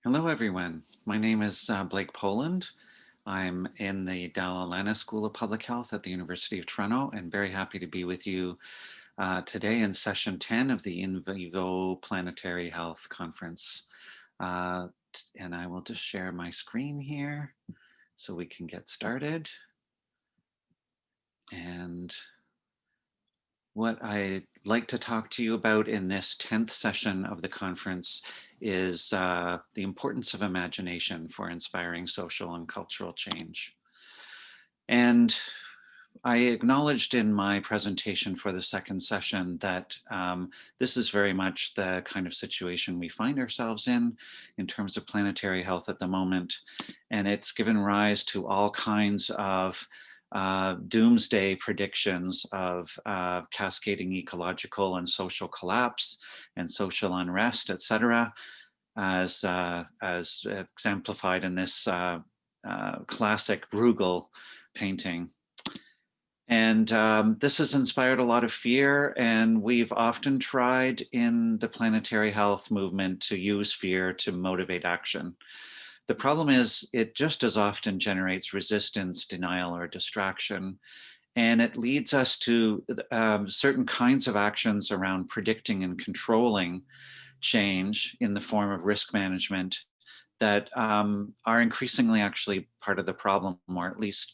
Hello, everyone. My name is Blake Poland. I'm in the Dalla Lana School of Public Health at the University of Toronto and very happy to be with you today in session 10 of the inVIVO Planetary Health Conference. And I will just share my screen here so we can get started. And what I'd like to talk to you about in this 10th session of the conference is the importance of imagination for inspiring social and cultural change. And I acknowledged in my presentation for the second session that this is very much the kind of situation we find ourselves in terms of planetary health at the moment. And it's given rise to all kinds of doomsday predictions of cascading ecological and social collapse and social unrest, et cetera, as exemplified in this classic Bruegel painting. And this has inspired a lot of fear, and we've often tried in the planetary health movement to use fear to motivate action. The problem is it just as often generates resistance, denial, or distraction. And it leads us to certain kinds of actions around predicting and controlling change in the form of risk management that are increasingly actually part of the problem, or at least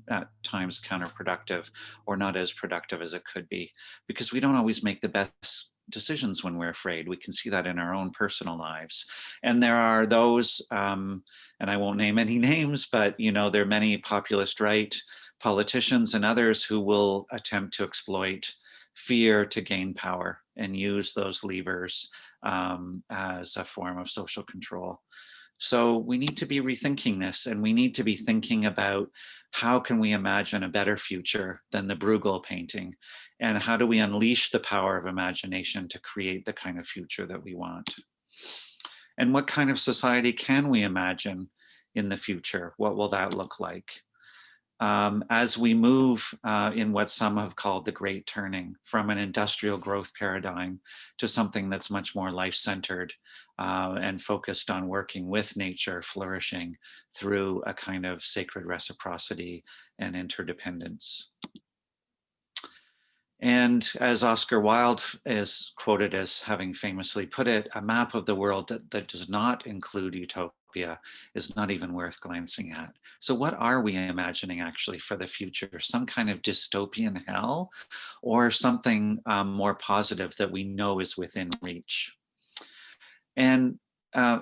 at times counterproductive, or not as productive as it could be, because we don't always make the best decisions when we're afraid. We can see that in our own personal lives. And there are those, and I won't name any names, but there are many populist right politicians and others who will attempt to exploit fear to gain power and use those levers as a form of social control. So we need to be rethinking this, and we need to be thinking about how can we imagine a better future than the Bruegel painting, and how do we unleash the power of imagination to create the kind of future that we want? And what kind of society can we imagine in the future? What will that look like? As we move in what some have called the great turning from an industrial growth paradigm to something that's much more life-centered and focused on working with nature, flourishing through a kind of sacred reciprocity and interdependence. And as Oscar Wilde is quoted as having famously put it, a map of the world that does not include utopia is not even worth glancing at. So what are we imagining actually for the future? Some kind of dystopian hell, or something more positive that we know is within reach? And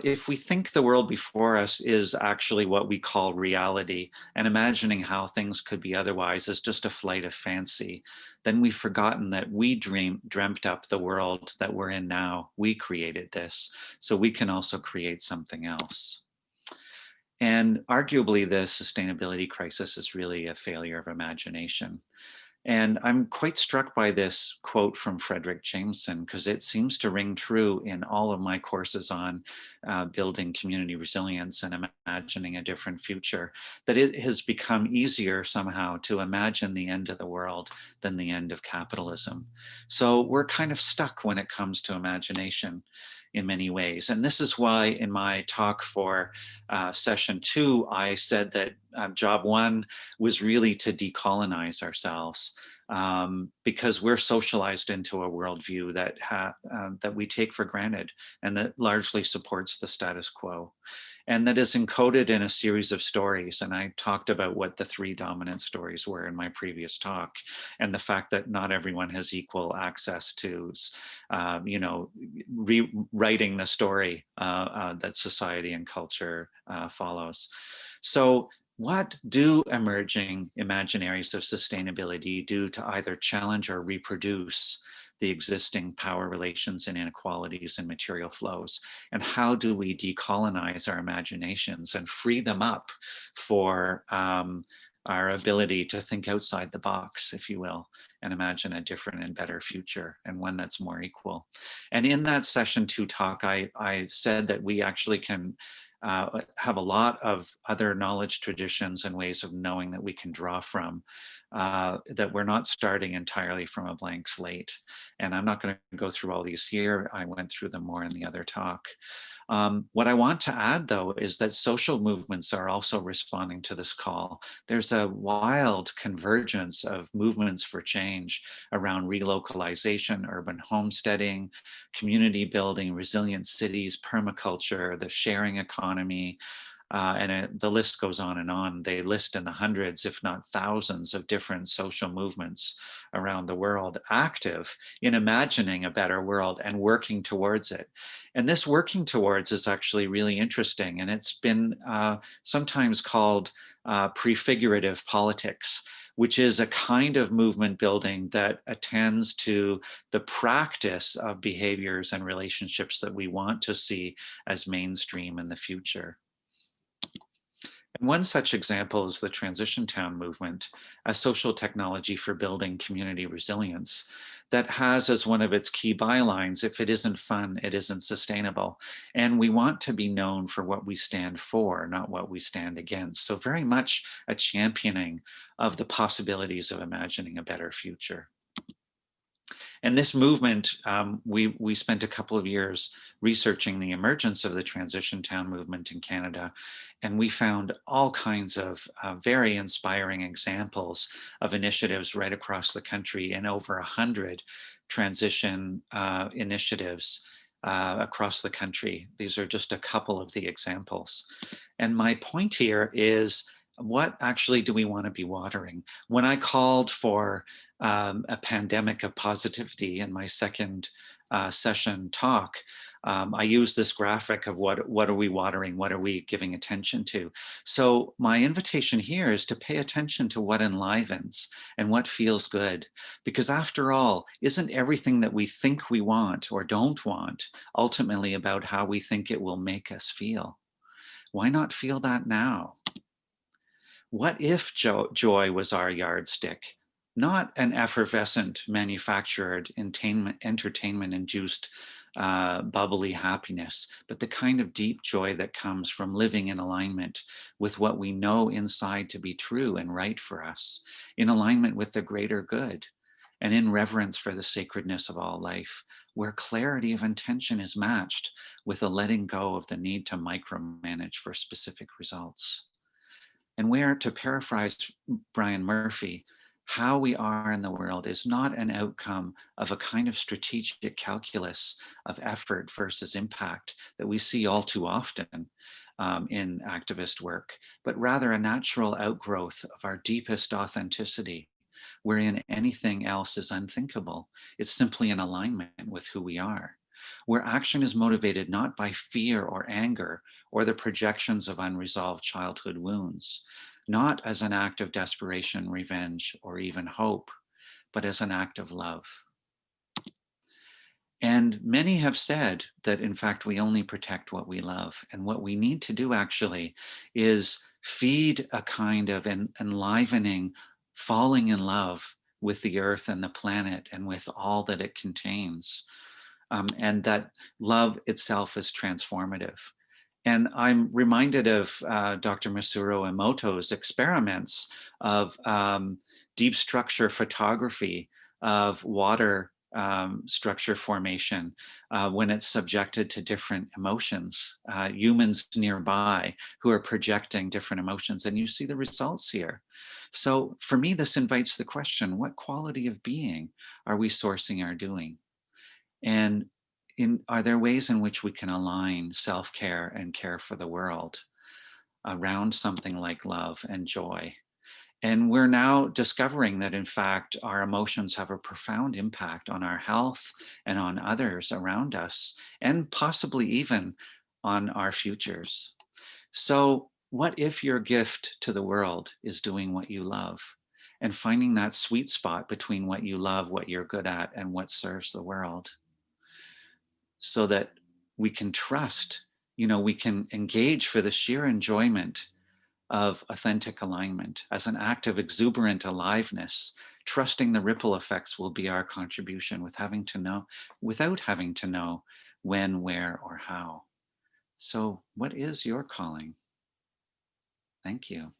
if we think the world before us is actually what we call reality, and imagining how things could be otherwise is just a flight of fancy, then we've forgotten that we dreamt up the world that we're in now. We created this, so we can also create something else. And arguably, the sustainability crisis is really a failure of imagination. And I'm quite struck by this quote from Frederick Jameson, because it seems to ring true in all of my courses on building community resilience and imagining a different future, that it has become easier somehow to imagine the end of the world than the end of capitalism. So we're kind of stuck when it comes to imagination in many ways. And this is why in my talk for session 2, I said that job 1 was really to decolonize ourselves, because we're socialized into a worldview that we take for granted and that largely supports the status quo, and that is encoded in a series of stories. And I talked about what the 3 dominant stories were in my previous talk, and the fact that not everyone has equal access to, rewriting the story that society and culture follows. So what do emerging imaginaries of sustainability do to either challenge or reproduce the existing power relations and inequalities and material flows? And how do we decolonize our imaginations and free them up for our ability to think outside the box, if you will, and imagine a different and better future, and one that's more equal? And in that session 2 talk, I said that we actually can have a lot of other knowledge traditions and ways of knowing that we can draw from, that we're not starting entirely from a blank slate. And I'm not going to go through all these here. I went through them more in the other talk. What I want to add, though, is that social movements are also responding to this call. There's a wild convergence of movements for change around relocalization, urban homesteading, community building, resilient cities, permaculture, the sharing economy, the list goes on and on. They list in the hundreds, if not thousands, of different social movements around the world active in imagining a better world and working towards it. And this working towards is actually really interesting. And it's been sometimes called prefigurative politics, which is a kind of movement building that attends to the practice of behaviors and relationships that we want to see as mainstream in the future. And one such example is the Transition Town movement, a social technology for building community resilience that has as one of its key bylines, if it isn't fun, it isn't sustainable. And we want to be known for what we stand for, not what we stand against. So very much a championing of the possibilities of imagining a better future. And this movement, we spent a couple of years researching the emergence of the Transition Town movement in Canada, and we found all kinds of very inspiring examples of initiatives right across the country, and over 100 transition initiatives across the country. These are just a couple of the examples. And my point here is, what actually do we want to be watering? When I called for a pandemic of positivity in my second session talk, I use this graphic of what are we watering, what are we giving attention to. So my invitation here is to pay attention to what enlivens and what feels good, because after all, isn't everything that we think we want or don't want ultimately about how we think it will make us feel? Why not feel that now? What if joy was our yardstick? Not an effervescent, manufactured, entertainment-induced, bubbly happiness, but the kind of deep joy that comes from living in alignment with what we know inside to be true and right for us, in alignment with the greater good, and in reverence for the sacredness of all life, where clarity of intention is matched with a letting go of the need to micromanage for specific results. And where, to paraphrase Brian Murphy, how we are in the world is not an outcome of a kind of strategic calculus of effort versus impact that we see all too often in activist work, but rather a natural outgrowth of our deepest authenticity, wherein anything else is unthinkable. It's simply in alignment with who we are, where action is motivated not by fear or anger or the projections of unresolved childhood wounds, not as an act of desperation, revenge, or even hope, but as an act of love. And many have said that, in fact, we only protect what we love. And what we need to do actually is feed a kind of enlivening, falling in love with the earth and the planet and with all that it contains. And that love itself is transformative. And I'm reminded of Dr. Masaru Emoto's experiments of deep structure photography of water structure formation when it's subjected to different emotions, humans nearby who are projecting different emotions. And you see the results here. So for me, this invites the question, what quality of being are we sourcing our doing? And are there ways in which we can align self-care and care for the world around something like love and joy? And we're now discovering that, in fact, our emotions have a profound impact on our health and on others around us, and possibly even on our futures. So what if your gift to the world is doing what you love and finding that sweet spot between what you love, what you're good at, and what serves the world? So that we can trust, we can engage for the sheer enjoyment of authentic alignment as an act of exuberant aliveness, trusting the ripple effects will be our contribution without having to know when, where, or how. So what is your calling? Thank you.